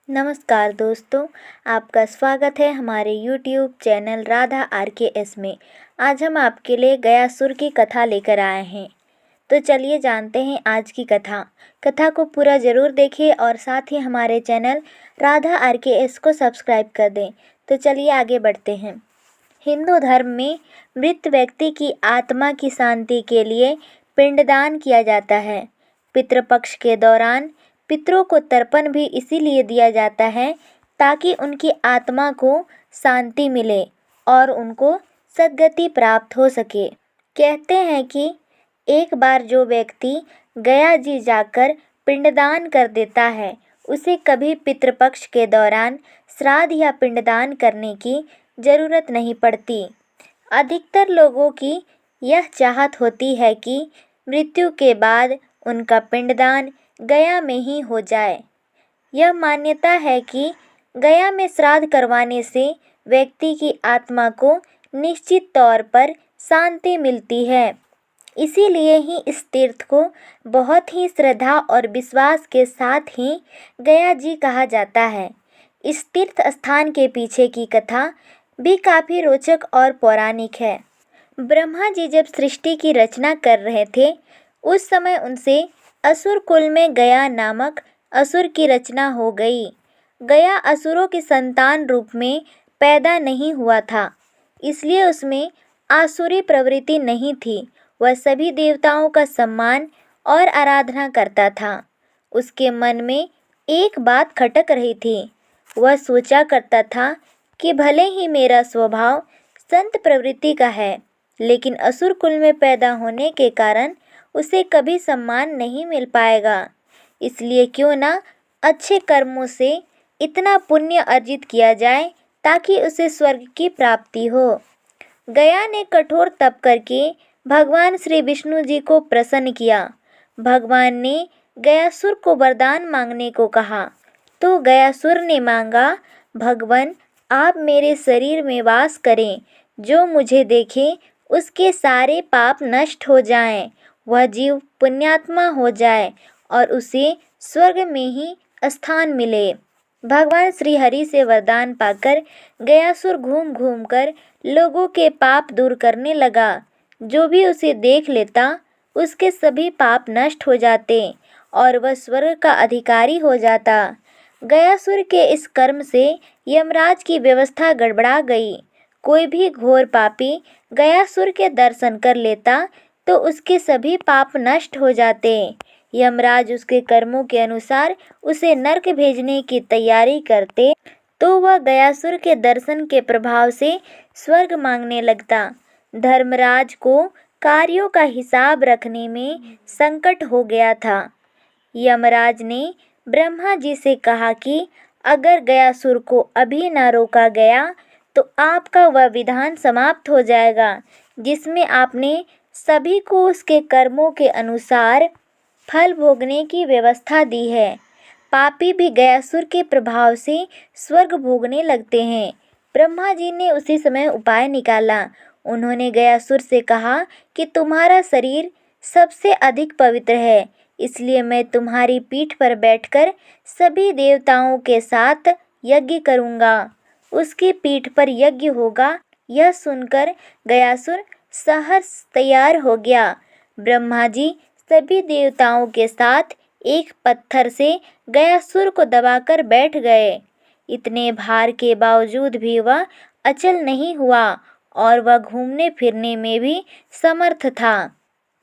नमस्कार दोस्तों, आपका स्वागत है हमारे YouTube चैनल राधा RKS में। आज हम आपके लिए गयासुर की कथा लेकर आए हैं। तो चलिए जानते हैं आज की कथा को पूरा ज़रूर देखें और साथ ही हमारे चैनल राधा RKS को सब्सक्राइब कर दें। तो चलिए आगे बढ़ते हैं। हिंदू धर्म में मृत व्यक्ति की आत्मा की शांति के लिए पिंडदान किया जाता है। पितृपक्ष के दौरान पितरों को तर्पण भी इसीलिए दिया जाता है ताकि उनकी आत्मा को शांति मिले और उनको सद्गति प्राप्त हो सके। कहते हैं कि एक बार जो व्यक्ति गया जी जाकर पिंडदान कर देता है, उसे कभी पितृपक्ष के दौरान श्राद्ध या पिंडदान करने की ज़रूरत नहीं पड़ती। अधिकतर लोगों की यह चाहत होती है कि मृत्यु के बाद उनका पिंडदान गया में ही हो जाए। यह मान्यता है कि गया में श्राद्ध करवाने से व्यक्ति की आत्मा को निश्चित तौर पर शांति मिलती है। इसीलिए ही इस तीर्थ को बहुत ही श्रद्धा और विश्वास के साथ ही गया जी कहा जाता है। इस तीर्थ स्थान के पीछे की कथा भी काफ़ी रोचक और पौराणिक है। ब्रह्मा जी जब सृष्टि की रचना कर रहे थे, उस समय उनसे असुर कुल में गया नामक असुर की रचना हो गई। गया असुरों की संतान रूप में पैदा नहीं हुआ था, इसलिए उसमें आसुरी प्रवृत्ति नहीं थी। वह सभी देवताओं का सम्मान और आराधना करता था। उसके मन में एक बात खटक रही थी। वह सोचा करता था कि भले ही मेरा स्वभाव संत प्रवृत्ति का है, लेकिन असुर कुल में पैदा होने के कारण उसे कभी सम्मान नहीं मिल पाएगा। इसलिए क्यों ना अच्छे कर्मों से इतना पुण्य अर्जित किया जाए ताकि उसे स्वर्ग की प्राप्ति हो। गया ने कठोर तप करके भगवान श्री विष्णु जी को प्रसन्न किया। भगवान ने गयासुर को वरदान मांगने को कहा, तो गयासुर ने मांगा, भगवान आप मेरे शरीर में वास करें, जो मुझे देखे उसके सारे पाप नष्ट हो जाएं, वह जीव पुण्यात्मा हो जाए और उसे स्वर्ग में ही स्थान मिले। भगवान श्री हरि से वरदान पाकर गयासुर घूम घूम कर लोगों के पाप दूर करने लगा। जो भी उसे देख लेता उसके सभी पाप नष्ट हो जाते और वह स्वर्ग का अधिकारी हो जाता। गयासुर के इस कर्म से यमराज की व्यवस्था गड़बड़ा गई। कोई भी घोर पापी गयासुर के दर्शन कर लेता तो उसके सभी पाप नष्ट हो जाते। यमराज उसके कर्मों के अनुसार उसे नरक भेजने की तैयारी करते, तो वह गयासुर के दर्शन के प्रभाव से स्वर्ग मांगने लगता। धर्मराज को कार्यों का हिसाब रखने में संकट हो गया था। यमराज ने ब्रह्मा जी से कहा कि अगर गयासुर को अभी न रोका गया तो आपका वह विधान समाप्त हो जाएगा जिसमें आपने सभी को उसके कर्मों के अनुसार फल भोगने की व्यवस्था दी है। पापी भी गयासुर के प्रभाव से स्वर्ग भोगने लगते हैं। ब्रह्मा जी ने उसी समय उपाय निकाला। उन्होंने गयासुर से कहा कि तुम्हारा शरीर सबसे अधिक पवित्र है, इसलिए मैं तुम्हारी पीठ पर बैठकर सभी देवताओं के साथ यज्ञ करूँगा। उसकी पीठ पर यज्ञ होगा। यह सुनकर गयासुर सहर्ष तैयार हो गया। ब्रह्मा जी सभी देवताओं के साथ एक पत्थर से गयासुर को दबाकर बैठ गए। इतने भार के बावजूद भी वह अचल नहीं हुआ और वह घूमने फिरने में भी समर्थ था।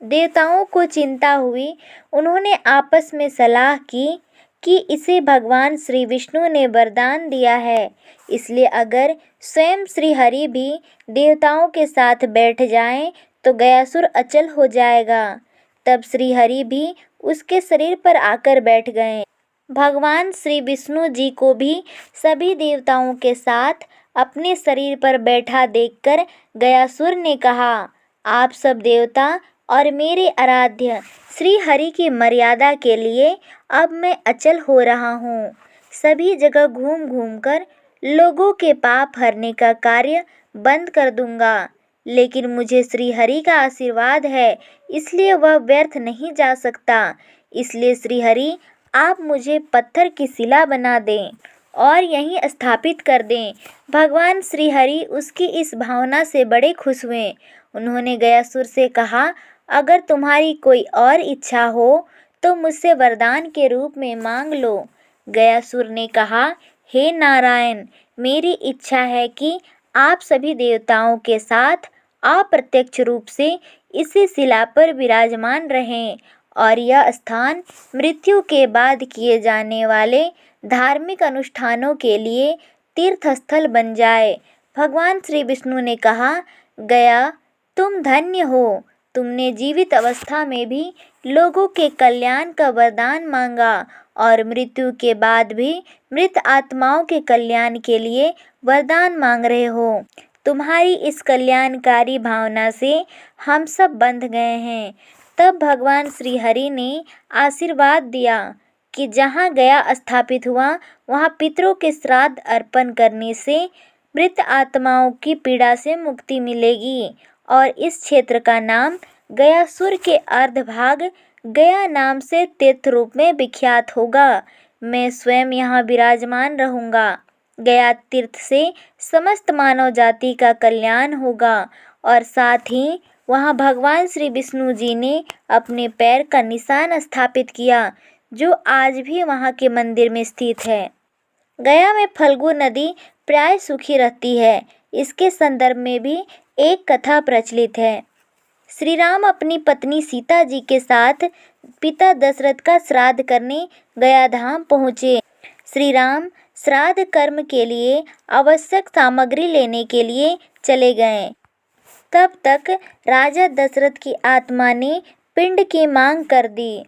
देवताओं को चिंता हुई। उन्होंने आपस में सलाह की कि इसे भगवान श्री विष्णु ने वरदान दिया है, इसलिए अगर स्वयं श्री हरि भी देवताओं के साथ बैठ जाएं तो गयासुर अचल हो जाएगा। तब श्री हरि भी उसके शरीर पर आकर बैठ गए। भगवान श्री विष्णु जी को भी सभी देवताओं के साथ अपने शरीर पर बैठा देखकर गयासुर ने कहा, आप सब देवता और मेरे आराध्य श्री हरि की मर्यादा के लिए अब मैं अचल हो रहा हूँ। सभी जगह घूम घूम कर लोगों के पाप हरने का कार्य बंद कर दूंगा, लेकिन मुझे श्री हरि का आशीर्वाद है, इसलिए वह व्यर्थ नहीं जा सकता। इसलिए श्री हरि आप मुझे पत्थर की शिला बना दें और यहीं स्थापित कर दें। भगवान श्री हरि उसकी इस भावना से बड़े खुश हुए। उन्होंने गयासुर से कहा, अगर तुम्हारी कोई और इच्छा हो तो मुझसे वरदान के रूप में मांग लो। गयासुर ने कहा, हे नारायण, मेरी इच्छा है कि आप सभी देवताओं के साथ अप्रत्यक्ष रूप से इसी शिला पर विराजमान रहें और यह स्थान मृत्यु के बाद किए जाने वाले धार्मिक अनुष्ठानों के लिए तीर्थ स्थल बन जाए। भगवान श्री विष्णु ने कहा, गया, तुम धन्य हो। तुमने जीवित अवस्था में भी लोगों के कल्याण का वरदान मांगा और मृत्यु के बाद भी मृत आत्माओं के कल्याण के लिए वरदान मांग रहे हो। तुम्हारी इस कल्याणकारी भावना से हम सब बंध गए हैं। तब भगवान श्री हरि ने आशीर्वाद दिया कि जहाँ गया स्थापित हुआ वहाँ पितरों के श्राद्ध अर्पण करने से मृत आत्माओं की पीड़ा से मुक्ति मिलेगी और इस क्षेत्र का नाम गयासुर के अर्धभाग गया नाम से तीर्थ रूप में विख्यात होगा। मैं स्वयं यहाँ विराजमान रहूँगा। गया तीर्थ से समस्त मानव जाति का कल्याण होगा और साथ ही वहाँ भगवान श्री विष्णु जी ने अपने पैर का निशान स्थापित किया, जो आज भी वहाँ के मंदिर में स्थित है। गया में फल्गु नदी प्राय सूखी रहती है। इसके संदर्भ में भी एक कथा प्रचलित है। श्री राम अपनी पत्नी सीता जी के साथ पिता दशरथ का श्राद्ध करने गया धाम पहुँचे। श्री राम श्राद्ध कर्म के लिए आवश्यक सामग्री लेने के लिए चले गए। तब तक राजा दशरथ की आत्मा ने पिंड की मांग कर दी।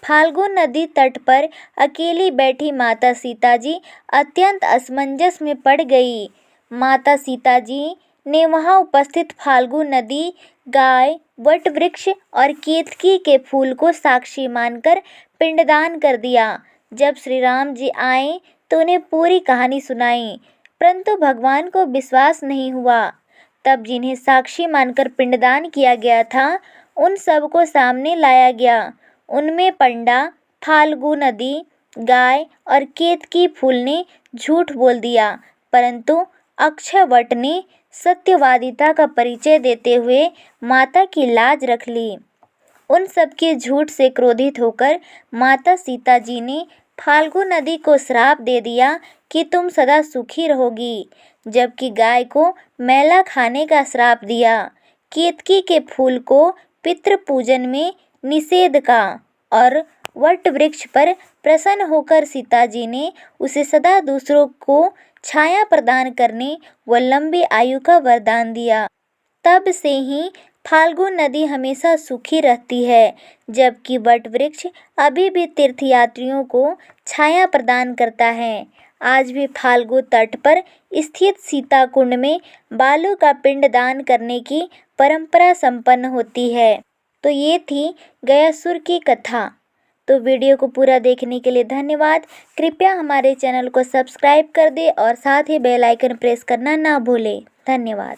फाल्गु नदी तट पर अकेली बैठी माता सीता जी अत्यंत असमंजस में पड़ गई। माता सीता जी ने वहां उपस्थित फाल्गु नदी, गाय, वट वृक्ष और केतकी के फूल को साक्षी मानकर पिंडदान कर दिया। जब श्री राम जी आए तो उन्हें पूरी कहानी सुनाई, परंतु भगवान को विश्वास नहीं हुआ। तब जिन्हें साक्षी मानकर पिंडदान किया गया था उन सबको सामने लाया गया। उनमें पंडा, फाल्गु नदी, गाय और केतकी फूल ने झूठ बोल दिया, परंतु अक्षय वट ने सत्यवादिता का परिचय देते हुए माता की लाज रख ली। उन सबके झूठ से क्रोधित होकर माता सीता जी ने फाल्गु नदी को श्राप दे दिया कि तुम सदा सुखी रहोगी, जबकि गाय को मैला खाने का श्राप दिया, केतकी के फूल को पितृ पूजन में निषेध का और वट वृक्ष पर प्रसन्न होकर सीता जी ने उसे सदा दूसरों को छाया प्रदान करने व लंबी आयु का वरदान दिया। तब से ही फाल्गु नदी हमेशा सूखी रहती है, जबकि वट वृक्ष अभी भी तीर्थयात्रियों को छाया प्रदान करता है। आज भी फाल्गु तट पर स्थित सीता कुंड में बालू का पिंड दान करने की परंपरा संपन्न होती है। तो ये थी गयासुर की कथा। तो वीडियो को पूरा देखने के लिए धन्यवाद। कृपया हमारे चैनल को सब्सक्राइब कर दें और साथ ही बेल आइकन प्रेस करना ना भूलें। धन्यवाद।